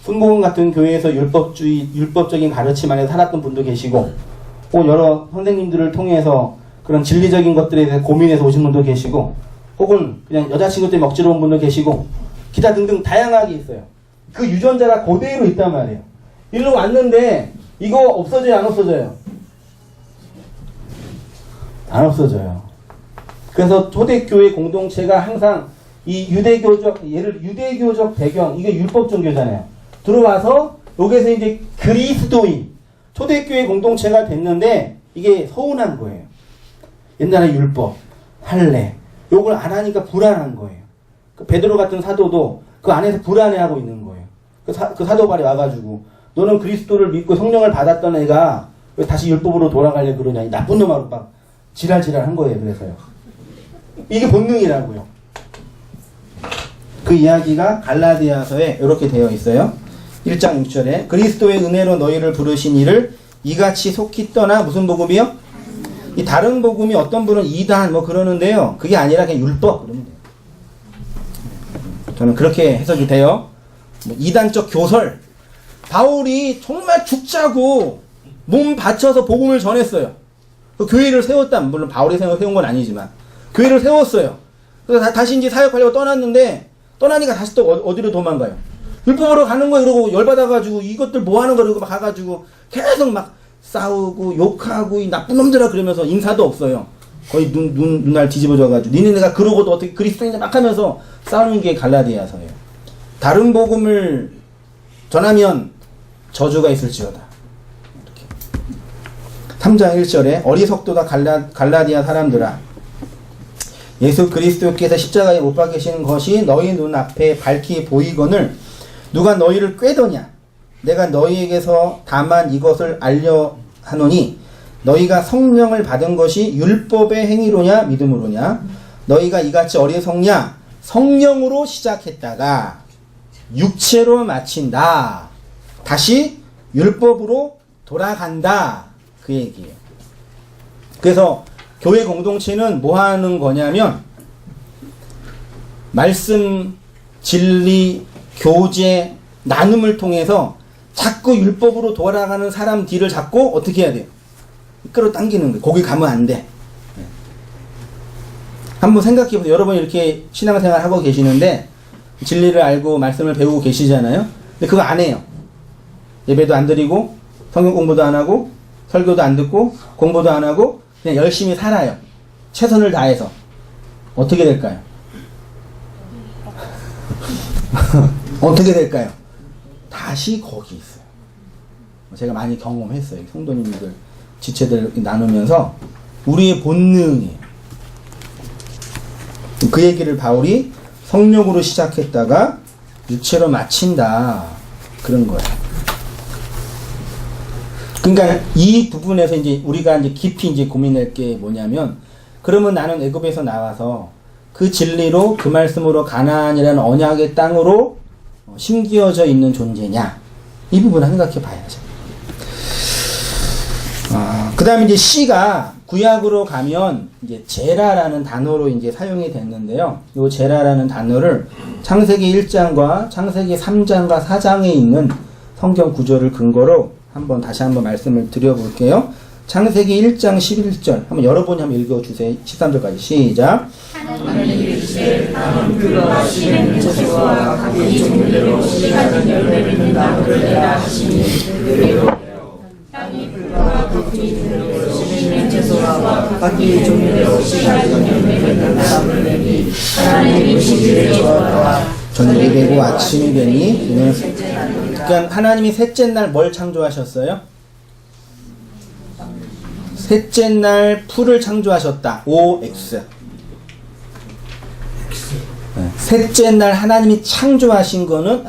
순복음 같은 교회에서 율법적인 가르침 안에 살았던 분도 계시고, 여러 선생님들을 통해서 그런 진리적인 것들에 대해서 고민해서 오신 분도 계시고, 혹은 그냥 여자친구 때문에 억지로 온 분도 계시고, 기타 등등 다양하게 있어요. 그 유전자가 그대로 있단 말이에요. 일로 왔는데 이거 없어져요? 안 없어져요? 안 없어져요. 그래서 초대교회 공동체가 항상 이 유대교적 배경, 이게 율법 종교잖아요. 들어와서 여기서 이제 그리스도인, 초대교회 공동체가 됐는데 이게 서운한 거예요. 옛날에 율법, 할례, 요걸 안 하니까 불안한 거예요. 베드로 같은 사도도 그 안에서 불안해하고 있는 거예요. 그 사도발이 와가지고 너는 그리스도를 믿고 성령을 받았던 애가 왜 다시 율법으로 돌아가려 그러냐. 이 나쁜 놈하고 막 지랄지랄 한 거예요. 그래서요. 이게 본능이라고요. 그 이야기가 갈라디아서에 이렇게 되어 있어요. 1장 6절에 그리스도의 은혜로 너희를 부르신 이를 이같이 속히 떠나 무슨 복음이요? 이 다른 복음이 어떤 분은 이단 뭐 그러는데요. 그게 아니라 그냥 율법 그러면 돼요. 저는 그렇게 해석이 돼요. 뭐 이단적 교설. 바울이 정말 죽자고 몸 바쳐서 복음을 전했어요. 그 교회를 세웠다. 물론 바울이 세운 건 아니지만 교회를 세웠어요. 그래서 다시 이제 사역하려고 떠났는데 떠나니까 다시 또 어디로 도망가요? 율법으로 가는 거예요. 그러고 열받아가지고 이것들 뭐 하는 거라고 막 가가지고 계속 막 싸우고 욕하고 이 나쁜 놈들아 그러면서 인사도 없어요. 거의 눈알 뒤집어져가지고 니네 내가 그러고도 어떻게 그리스도인데 막 하면서 싸우는 게 갈라디아서예요. 다른 복음을 전하면 저주가 있을지어다. 이렇게. 3장 1절에 어리석도다 갈라디아 사람들아 예수 그리스도께서 십자가에 못 박히신 것이 너희 눈앞에 밝히 보이거늘 누가 너희를 꾀더냐 내가 너희에게서 다만 이것을 알려 하노니 너희가 성령을 받은 것이 율법의 행위로냐 믿음으로냐 너희가 이같이 어리석냐 성령으로 시작했다가 육체로 마친다 다시 율법으로 돌아간다 그 얘기예요. 그래서 교회 공동체는 뭐 하는 거냐면 말씀, 진리, 교제, 나눔을 통해서 자꾸 율법으로 돌아가는 사람 뒤를 잡고 어떻게 해야 돼요? 끌어당기는 거예요. 거기 가면 안 돼. 한번 생각해보세요. 여러분 이렇게 신앙생활 하고 계시는데 진리를 알고 말씀을 배우고 계시잖아요. 근데 그거 안 해요. 예배도 안 드리고 성경 공부도 안 하고 설교도 안 듣고 공부도 안 하고 그냥 열심히 살아요. 최선을 다해서. 어떻게 될까요? 어떻게 될까요? 다시 거기 있어요. 제가 많이 경험했어요. 성도님들 지체들 나누면서 우리의 본능이에요. 그 얘기를 바울이 성령으로 시작했다가 육체로 마친다. 그런 거예요. 그러니까 이 부분에서 이제 우리가 이제 깊이 이제 고민할 게 뭐냐면 그러면 나는 애굽에서 나와서 그 진리로 그 말씀으로 가나안이라는 언약의 땅으로 심기어져 있는 존재냐 이 부분을 생각해 봐야죠. 그 다음에 이제 C가 구약으로 가면 이제 제라라는 단어로 이제 사용이 됐는데요. 이 제라라는 단어를 창세기 1장과 창세기 3장과 4장에 있는 성경 구절을 근거로 다시 한번 말씀을 드려볼게요. 창세기 1장 11절 한번 여러분이 한번 읽어주세요. 13절까지 시작. 하나님이 이르시되 땅은 불과 씨 맺는 채소와 각기 종류대로 씨 가진 열매 맺는 나무를 내라 하시니 그대로 땅이 불과 각기 종류대로 씨 맺는 채소와 각기 종류대로 씨 가진 열매 맺는 나무를 내니 하나님이 이르시되 좋았더라. 저녁이 되고 아침이 되니 그러니까 하나님이 셋째 날 뭘 창조하셨어요? 셋째 날 풀을 창조하셨다. OX. 셋째 날 하나님이 창조하신 거는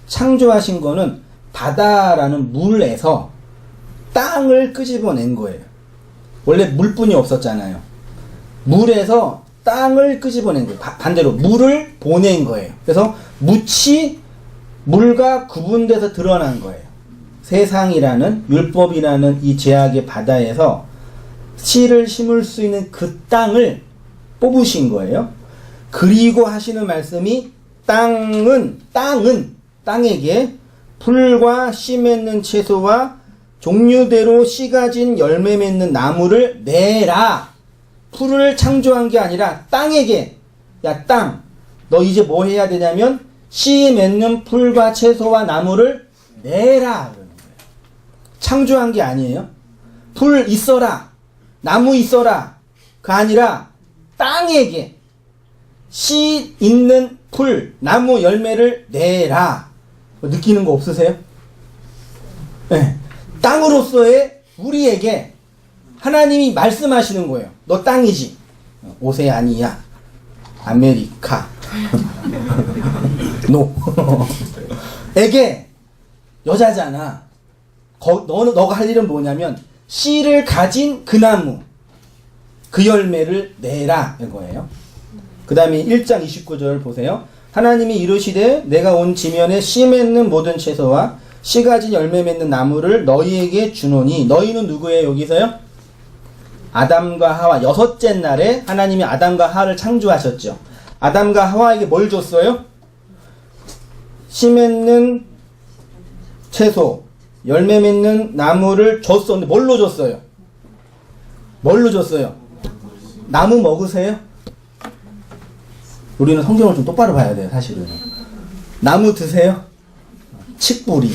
창조하신 거는 바다라는 물에서 땅을 끄집어낸 거예요. 원래 물뿐이 없었잖아요. 물에서 땅을 끄집어낸 거예요. 반대로 물을 보낸 거예요. 그래서 묻이 물과 구분돼서 드러난 거예요. 세상이라는 율법이라는 이 제약의 바다에서 씨를 심을 수 있는 그 땅을 뽑으신 거예요. 그리고 하시는 말씀이 땅에게 풀과 씨 맺는 채소와 종류대로 씨 가진 열매 맺는 나무를 내라. 풀을 창조한 게 아니라 땅에게 야 땅 너 이제 뭐 해야 되냐면 씨 맺는 풀과 채소와 나무를 내라. 창조한 게 아니에요. 풀 있어라. 나무 있어라. 그 아니라 땅에게 씨 있는 풀, 나무 열매를 내라. 느끼는 거 없으세요? 네. 땅으로서의 우리에게 하나님이 말씀하시는 거예요. 너 땅이지. 오세아니아, 아메리카, 노. 에게 여자잖아. 너가 할 일은 뭐냐면 씨를 가진 그 나무, 그 열매를 내라 이거예요. 그 다음에 1장 29절 보세요. 하나님이 이르시되 내가 온 지면에 씨 맺는 모든 채소와 씨 가진 열매 맺는 나무를 너희에게 주노니. 너희는 누구예요 여기서요? 아담과 하와. 6째 날에 하나님이 아담과 하와를 창조하셨죠. 아담과 하와에게 뭘 줬어요? 씨 맺는 채소, 열매 맺는 나무를 줬었는데 뭘로 줬어요? 뭘로 줬어요? 나무 먹으세요? 우리는 성경을 좀 똑바로 봐야 돼요 사실은. 나무 드세요? 칡뿌리.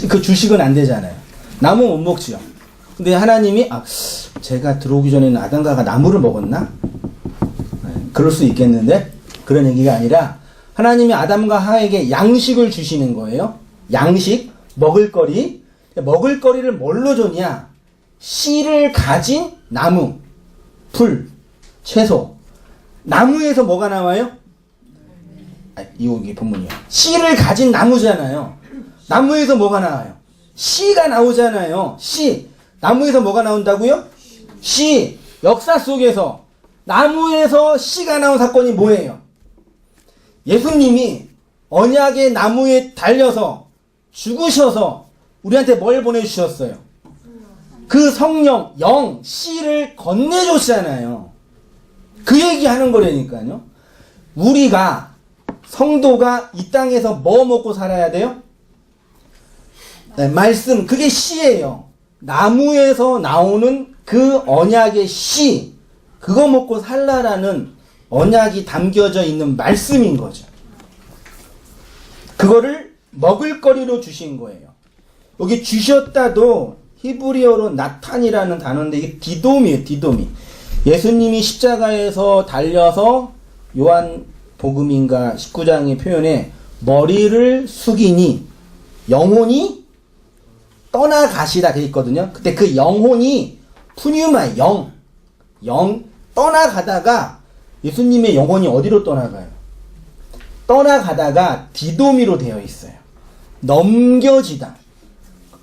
그 주식은 안 되잖아요. 나무 못 먹지요. 근데 하나님이 제가 들어오기 전에는 아담과 나무를 먹었나? 그럴 수 있겠는데 그런 얘기가 아니라 하나님이 아담과 하와에게 양식을 주시는 거예요. 양식, 먹을거리. 먹을거리를 뭘로 줬냐? 씨를 가진 나무, 풀, 채소. 나무에서 뭐가 나와요? 이게 본문이요. 씨를 가진 나무잖아요. 나무에서 뭐가 나와요? 씨가 나오잖아요. 씨. 나무에서 뭐가 나온다고요? 씨. 역사 속에서 나무에서 씨가 나온 사건이 뭐예요? 예수님이 언약의 나무에 달려서 죽으셔서 우리한테 뭘 보내주셨어요? 그 성령, 영, 씨를 건네줬잖아요. 그 얘기하는 거라니까요. 우리가 성도가 이 땅에서 뭐 먹고 살아야 돼요? 네, 말씀, 그게 씨예요. 나무에서 나오는 그 언약의 씨, 그거 먹고 살라라는 언약이 담겨져 있는 말씀인 거죠. 그거를 먹을거리로 주신 거예요. 여기 주셨다도 히브리어로 나탄이라는 단어인데 이게 디돔이에요. 디돔이. 예수님이 십자가에서 달려서 요한 복음인가 19장의 표현에 머리를 숙이니 영혼이 떠나가시다 되어 있거든요. 그때 그 영혼이 푸뉴마, 영 떠나가다가 예수님의 영혼이 어디로 떠나가요? 떠나가다가 디도미로 되어 있어요. 넘겨지다.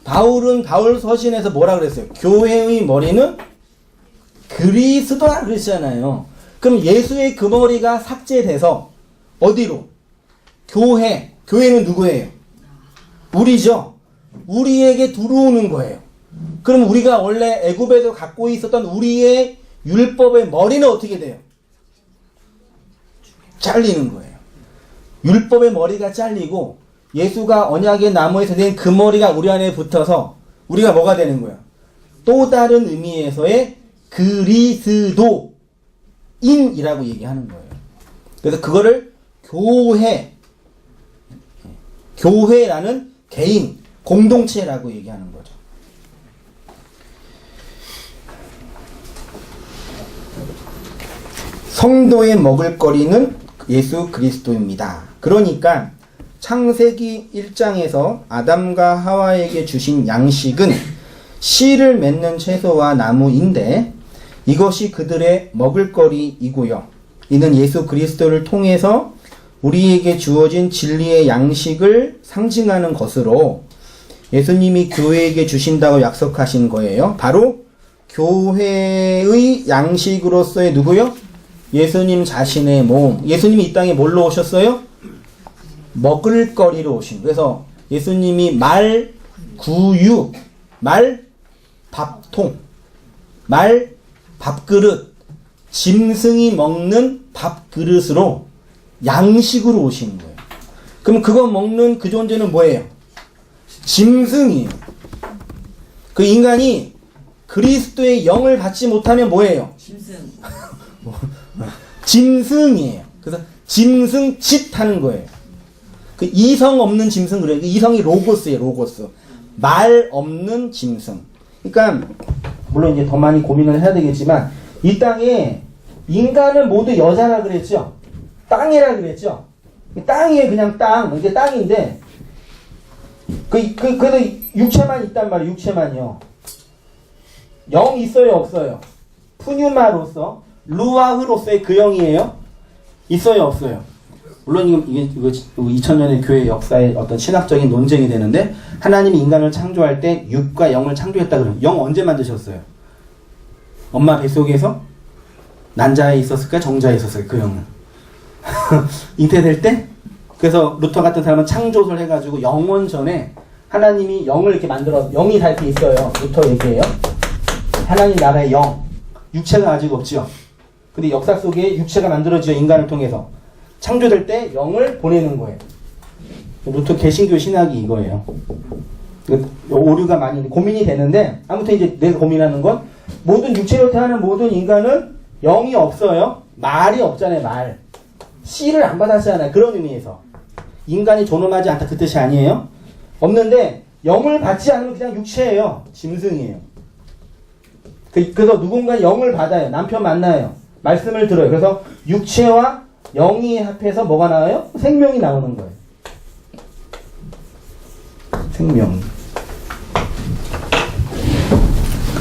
바울은 바울 서신에서 뭐라 그랬어요? 교회의 머리는 그리스도라 그랬잖아요. 그럼 예수의 그 머리가 삭제돼서 어디로? 교회는 누구예요? 우리죠. 우리에게 들어오는 거예요. 그럼 우리가 원래 애굽에서 갖고 있었던 우리의 율법의 머리는 어떻게 돼요? 잘리는 거예요. 율법의 머리가 잘리고 예수가 언약의 나무에서 낸 그 머리가 우리 안에 붙어서 우리가 뭐가 되는 거예요? 또 다른 의미에서의 그리스도인이라고 얘기하는 거예요. 그래서 그거를 교회라는 개인, 공동체라고 얘기하는 거죠. 성도의 먹을거리는 예수 그리스도입니다. 그러니까 창세기 1장에서 아담과 하와에게 주신 양식은 씨를 맺는 채소와 나무인데 이것이 그들의 먹을거리이고요. 이는 예수 그리스도를 통해서 우리에게 주어진 진리의 양식을 상징하는 것으로 예수님이 교회에게 주신다고 약속하신 거예요. 바로 교회의 양식으로서의 누구요? 예수님 자신의 몸. 예수님이 이 땅에 뭘로 오셨어요? 먹을거리로 오신. 그래서 예수님이 말 구유, 말 밥통, 말 밥그릇, 짐승이 먹는 밥그릇으로 양식으로 오신 거예요. 그럼 그거 먹는 그 존재는 뭐예요? 짐승이에요. 그 인간이 그리스도의 영을 받지 못하면 뭐예요? 짐승이에요. 그래서 짐승 짓 하는 거예요. 그 이성 없는 짐승 그래요. 그 이성이 로고스예요. 로고스. 말 없는 짐승. 그러니까 물론 이제 더 많이 고민을 해야 되겠지만 이 땅에 인간을 모두 여자라 그랬죠. 땅이라 그랬죠. 땅이에요. 그냥 땅. 이게 땅인데 그래도 육체만 있단 말이에요. 육체만요. 영 있어요? 없어요? 푸뉴마로서 루아흐로서의 그 영이에요? 있어요? 없어요? 물론 이거 2000년의 교회 역사의 어떤 신학적인 논쟁이 되는데, 하나님이 인간을 창조할 때 육과 영을 창조했다 그러면 영 언제 만드셨어요? 엄마 뱃속에서 난자에 있었을까 정자에 있었을까 그 영은? 잉태될 때? 그래서 루터 같은 사람은 창조설 해가지고 영원 전에 하나님이 영을 이렇게 만들어, 영이 다 이렇게 있어요. 루터 얘기예요. 하나님 나라의 영, 육체가 아직 없죠. 근데 역사 속에 육체가 만들어지죠. 인간을 통해서 창조될 때 영을 보내는 거예요. 루터 개신교 신학이 이거예요. 오류가 많이 고민이 되는데, 아무튼 이제 내가 고민하는 건, 모든 육체로 태어난 모든 인간은 영이 없어요. 말이 없잖아요. 말. 씨를 안 받았잖아요. 그런 의미에서 인간이 존엄하지 않다 그 뜻이 아니에요. 없는데 영을 받지 않으면 그냥 육체예요. 짐승이에요. 그래서 누군가 영을 받아요. 남편 만나요. 말씀을 들어요. 그래서 육체와 영이 합해서 뭐가 나와요? 생명이 나오는 거예요. 생명.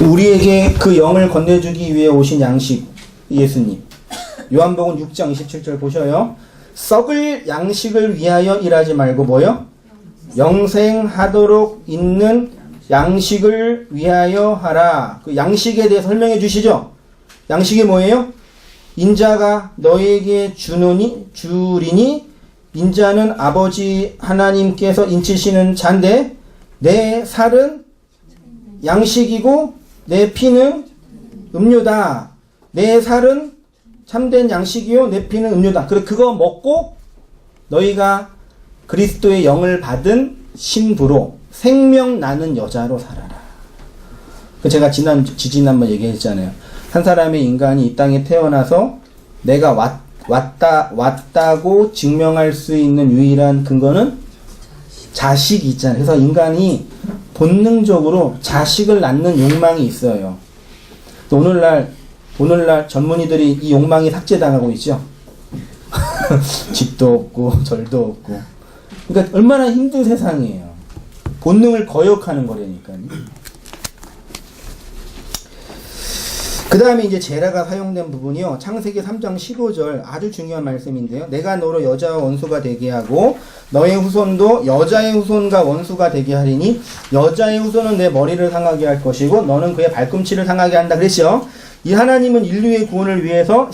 우리에게 그 영을 건네주기 위해 오신 양식 예수님. 요한복음 6장 27절 보셔요. 썩을 양식을 위하여 일하지 말고 뭐요? 영생하도록 있는 양식을 위하여 하라. 그 양식에 대해 설명해 주시죠. 양식이 뭐예요? 인자가 너에게 주리니 인자는 아버지 하나님께서 인치시는 잔데 내 살은 양식이고 내 피는 음료다. 내 살은 참된 양식이요 내 피는 음료다. 그래 그거 먹고 너희가 그리스도의 영을 받은 신부로 생명 나는 여자로 살아라. 제가 지난번 얘기했잖아요. 한 사람의 인간이 이 땅에 태어나서 내가 왔다고 증명할 수 있는 유일한 근거는 자식이 있잖아요. 그래서 인간이 본능적으로 자식을 낳는 욕망이 있어요. 오늘날 젊은이들이 이 욕망이 삭제당하고 있죠. 집도 없고 절도 없고. 그러니까 얼마나 힘든 세상이에요. 본능을 거역하는 거라니까요. 그 다음에 이제 제라가 사용된 부분이요. 창세기 3장 15절 아주 중요한 말씀인데요. 내가 너로 여자와 원수가 되게 하고 너의 후손도 여자의 후손과 원수가 되게 하리니 여자의 후손은 내 머리를 상하게 할 것이고 너는 그의 발꿈치를 상하게 한다 그랬죠. 이 하나님은 인류의 구원을 위해서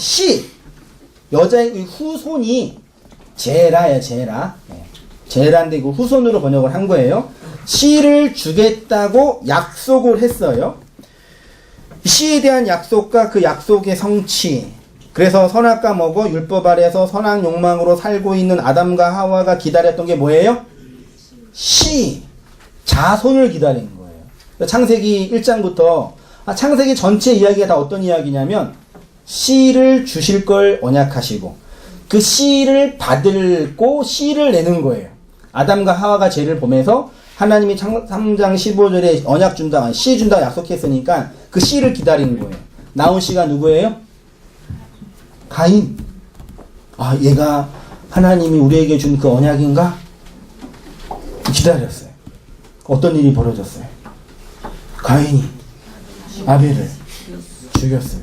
여자의 후손이 제라예요. 제라인데 이거 후손으로 번역을 한 거예요. 씨를 주겠다고 약속을 했어요. 씨에 대한 약속과 그 약속의 성취. 그래서 선악과 먹어 율법 아래에서 선악 욕망으로 살고 있는 아담과 하와가 기다렸던 게 뭐예요? 씨. 자손을 기다린 거예요. 창세기 1장부터 창세기 전체 이야기가 다 어떤 이야기냐면 씨를 주실 걸 언약하시고 그 씨를 받고 씨를 내는 거예요. 아담과 하와가 죄를 범해서 하나님이 3장 15절에 언약 준다, 씨 준다 약속했으니까 그 씨를 기다리는 거예요. 나온 씨가 누구예요? 가인. 얘가 하나님이 우리에게 준 그 언약인가? 기다렸어요. 어떤 일이 벌어졌어요? 가인이 아벨을 죽였어요.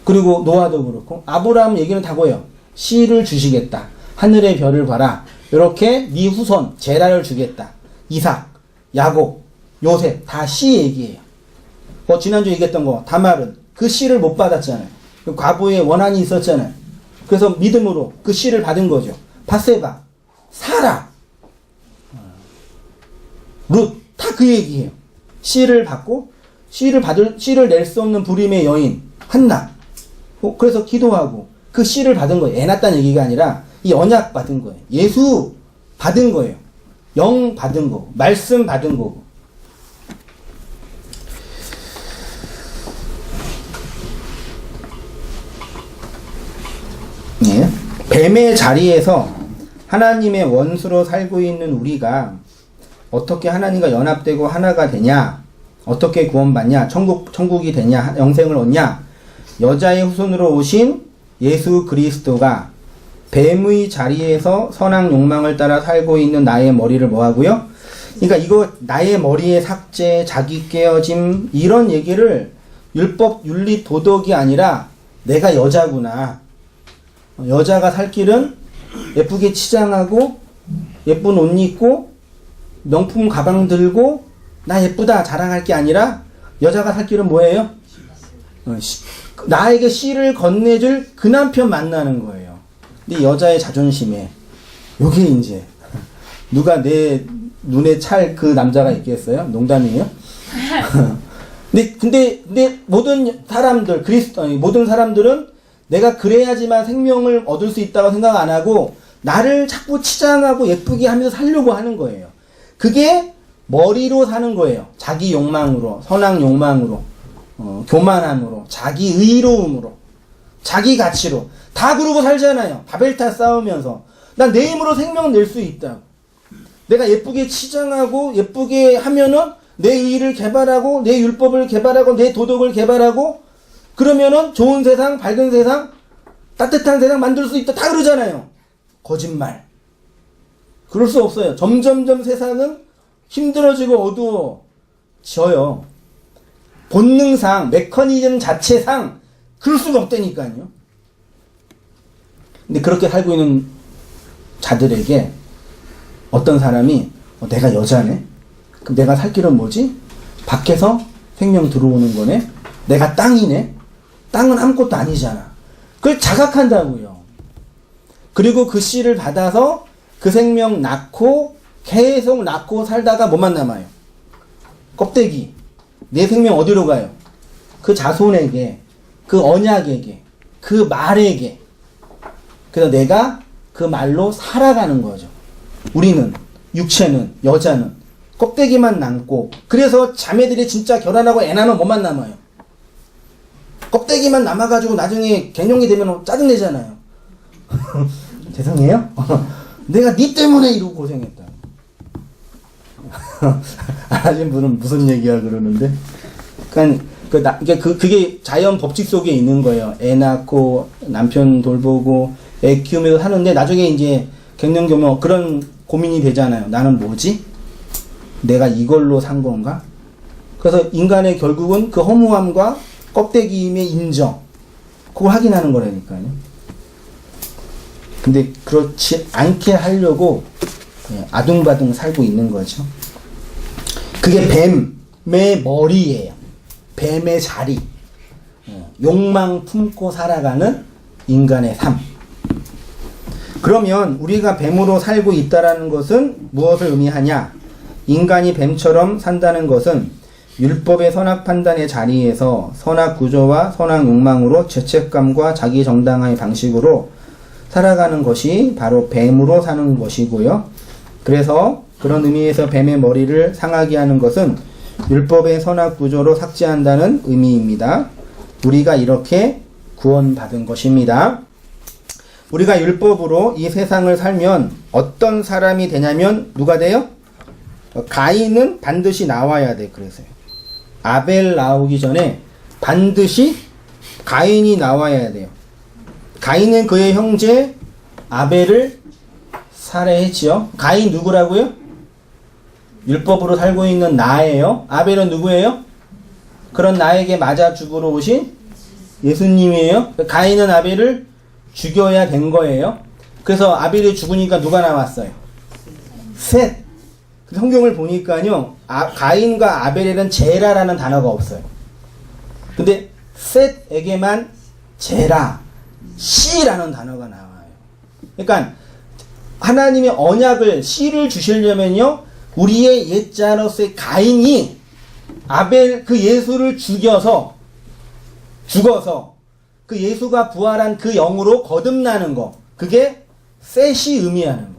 그리고 노아도 그렇고 아브라함 얘기는 다 뭐예요? 씨를 주시겠다. 하늘의 별을 봐라. 이렇게 네 후손 제라를 주겠다. 이삭, 야곱, 요셉 다 씨 얘기예요. 지난주 얘기했던 거 다말은 그 씨를 못 받았잖아요. 그 과부의 원한이 있었잖아요. 그래서 믿음으로 그 씨를 받은 거죠. 바세바, 사라, 룻 다 그 얘기예요. 씨를 받고 씨를 낼 수 없는 불임의 여인 한나. 그래서 기도하고 그 씨를 받은 거예요. 애 낳았다는 얘기가 아니라 이 언약 받은 거예요. 예수 받은 거예요. 영 받은 거고 말씀 받은 거고. 예. 뱀의 자리에서 하나님의 원수로 살고 있는 우리가 어떻게 하나님과 연합되고 하나가 되냐? 어떻게 구원받냐? 천국이 되냐? 영생을 얻냐? 여자의 후손으로 오신 예수 그리스도가 뱀의 자리에서 선악 욕망을 따라 살고 있는 나의 머리를 뭐하고요? 그러니까 이거 나의 머리의 삭제, 자기 깨어짐 이런 얘기를 율법, 윤리, 도덕이 아니라 내가 여자구나. 여자가 살 길은 예쁘게 치장하고 예쁜 옷 입고 명품 가방 들고 나 예쁘다 자랑할 게 아니라 여자가 살 길은 뭐예요? 나에게 씨를 건네줄 그 남편 만나는 거예요. 근데 여자의 자존심에 요게 이제 누가 내 눈에 찰 그 남자가 있겠어요? 농담이에요? 근데 모든 사람들 모든 사람들은 내가 그래야지만 생명을 얻을 수 있다고 생각 안 하고 나를 자꾸 치장하고 예쁘게 하면서 살려고 하는 거예요. 그게 머리로 사는 거예요. 자기 욕망으로, 선악 욕망으로, 교만함으로, 자기 의로움으로, 자기 가치로 다 그러고 살잖아요. 바벨탑 쌓으면서 난 내 힘으로 생명 낼 수 있다. 내가 예쁘게 치장하고 예쁘게 하면은 내 의의를 개발하고 내 율법을 개발하고 내 도덕을 개발하고 그러면은 좋은 세상, 밝은 세상, 따뜻한 세상 만들 수 있다. 다 그러잖아요. 거짓말. 그럴 수 없어요. 점점점 세상은 힘들어지고 어두워져요. 본능상, 메커니즘 자체상 그럴 수가 없다니까요. 근데 그렇게 살고 있는 자들에게 어떤 사람이 내가 여자네? 그럼 내가 살 길은 뭐지? 밖에서 생명 들어오는 거네? 내가 땅이네? 땅은 아무것도 아니잖아. 그걸 자각한다고요. 그리고 그 씨를 받아서 그 생명 낳고 계속 낳고 살다가 뭐만 남아요? 껍데기. 내 생명 어디로 가요? 그 자손에게, 그 언약에게, 그 말에게. 그래서 내가 그 말로 살아가는 거죠. 우리는, 육체는, 여자는 껍데기만 남고, 그래서 자매들이 진짜 결혼하고 애 낳으면 뭐만 남아요? 껍데기만 남아가지고 나중에 갱년기 되면 짜증내잖아요. 죄송해요. 내가 니 때문에 이러고 고생했다. 아신 분은 무슨 얘기야 그러는데, 그게 자연 법칙 속에 있는 거예요. 애 낳고 남편 돌보고 애 키우면서 사는데 나중에 이제 갱년기 오면 그런 고민이 되잖아요. 나는 뭐지? 내가 이걸로 산 건가? 그래서 인간의 결국은 그 허무함과 껍데기임의 인정, 그걸 확인하는 거라니까요. 근데 그렇지 않게 하려고 아둥바둥 살고 있는 거죠. 그게 뱀의 머리예요. 뱀의 자리. 욕망 품고 살아가는 인간의 삶. 그러면 우리가 뱀으로 살고 있다는 것은 무엇을 의미하냐? 인간이 뱀처럼 산다는 것은 율법의 선악 판단의 자리에서 선악 구조와 선악 욕망으로 죄책감과 자기 정당화의 방식으로 살아가는 것이 바로 뱀으로 사는 것이고요. 그래서 그런 의미에서 뱀의 머리를 상하게 하는 것은 율법의 선악 구조로 삭제한다는 의미입니다. 우리가 이렇게 구원받은 것입니다. 우리가 율법으로 이 세상을 살면 어떤 사람이 되냐면 누가 돼요? 가인은 반드시 나와야 돼. 그래서요. 아벨 나오기 전에 반드시 가인이 나와야 돼요. 가인은 그의 형제 아벨을 살해했지요. 가인 누구라고요? 율법으로 살고 있는 나예요. 아벨은 누구예요? 그런 나에게 맞아 죽으러 오신 예수님이에요. 가인은 아벨을 죽여야 된 거예요. 그래서 아벨이 죽으니까 누가 나왔어요? 셋. 성경을 보니까요, 가인과 아벨에는 제라라는 단어가 없어요. 근데 셋에게만 제라, 씨라는 단어가 나와요. 그러니까 하나님의 언약을, 씨를 주시려면요, 우리의 옛자로서의 가인이 아벨 그 예수를 죽어서 그 예수가 부활한 그 영으로 거듭나는 거, 그게 셋이 의미하는 거예요.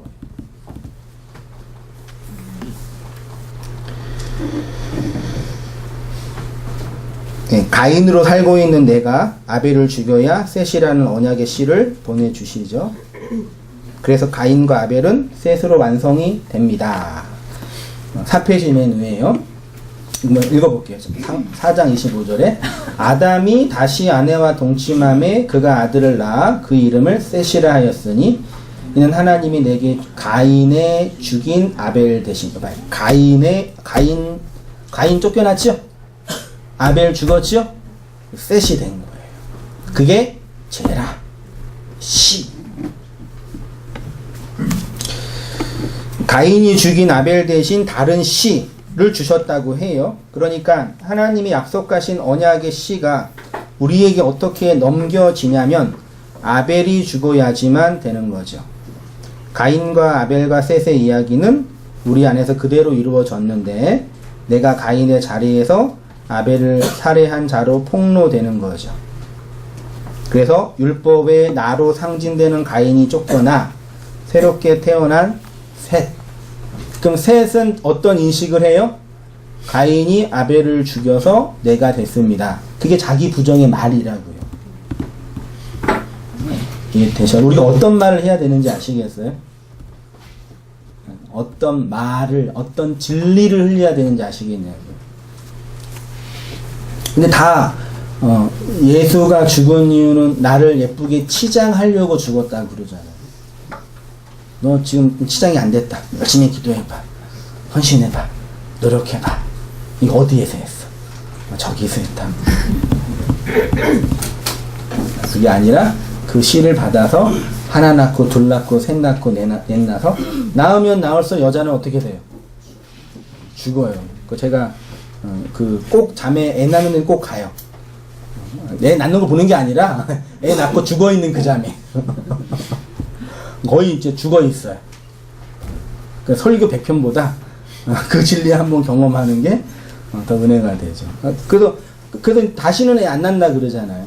네, 가인으로 살고 있는 내가 아벨을 죽여야 셋이라는 언약의 씨를 보내주시죠. 그래서 가인과 아벨은 셋으로 완성이 됩니다. 4페이지 맨 위에요. 읽어볼게요. 4장 25절에 아담이 다시 아내와 동침함에 그가 아들을 낳아 그 이름을 셋이라 하였으니 이는 하나님이 내게 가인의 죽인 아벨 대신 가인 쫓겨났죠? 아벨 죽었죠? 셋이 된 거예요. 그게 제라, 시. 가인이 죽인 아벨 대신 다른 씨를 주셨다고 해요. 그러니까 하나님이 약속하신 언약의 씨가 우리에게 어떻게 넘겨지냐면 아벨이 죽어야지만 되는 거죠. 가인과 아벨과 셋의 이야기는 우리 안에서 그대로 이루어졌는데 내가 가인의 자리에서 아벨을 살해한 자로 폭로되는 거죠. 그래서 율법의 나로 상징되는 가인이 쫓겨나 새롭게 태어난 셋. 그럼 셋은 어떤 인식을 해요? 가인이 아벨을 죽여서 내가 됐습니다. 그게 자기 부정의 말이라고요. 이게 되셔. 우리가 어떤 말을 해야 되는지 아시겠어요? 어떤 말을, 어떤 진리를 흘려야 되는지 아시겠냐고요. 근데 다 예수가 죽은 이유는 나를 예쁘게 치장하려고 죽었다고 그러잖아요. 너 지금 치장이 안 됐다. 열심히 기도해봐. 헌신해봐. 노력해봐. 이거 어디에서 했어? 저기서 했다. 그게 아니라 그 씨를 받아서 하나 낳고 둘 낳고 셋 낳고 넷 낳아서 낳으면 낳을수록 여자는 어떻게 돼요? 죽어요. 그 제가 꼭 자매 애 낳는 데는 꼭 가요. 애 낳는 거 보는 게 아니라 애 낳고 죽어 있는 그 자매. 거의 이제 죽어 있어요. 그 설교 100편보다 그 진리 한번 경험하는 게 더 은혜가 되죠. 그래서 다시는 애 안 낳는다 그러잖아요.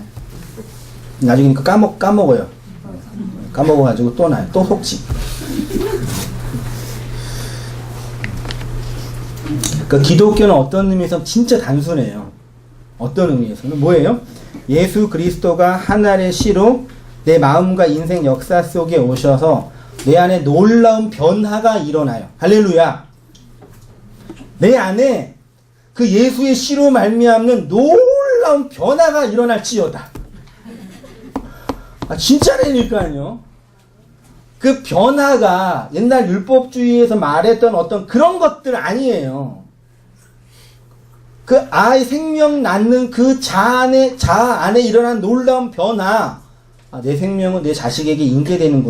나중에 까먹어요. 까먹어가지고 또 나요. 또 속지. 그 기독교는 어떤 의미에서 진짜 단순해요. 어떤 의미에서는 뭐예요? 예수 그리스도가 하나의 씨로 내 마음과 인생 역사 속에 오셔서 내 안에 놀라운 변화가 일어나요. 할렐루야. 내 안에 그 예수의 씨로 말미암는 놀라운 변화가 일어날지어다. 진짜라니까요. 그 변화가 옛날 율법주의에서 말했던 어떤 그런 것들 아니에요. 그 아이 생명 낳는 그 자아 안에 일어난 놀라운 변화. 내 생명은 내 자식에게 인계되는구나.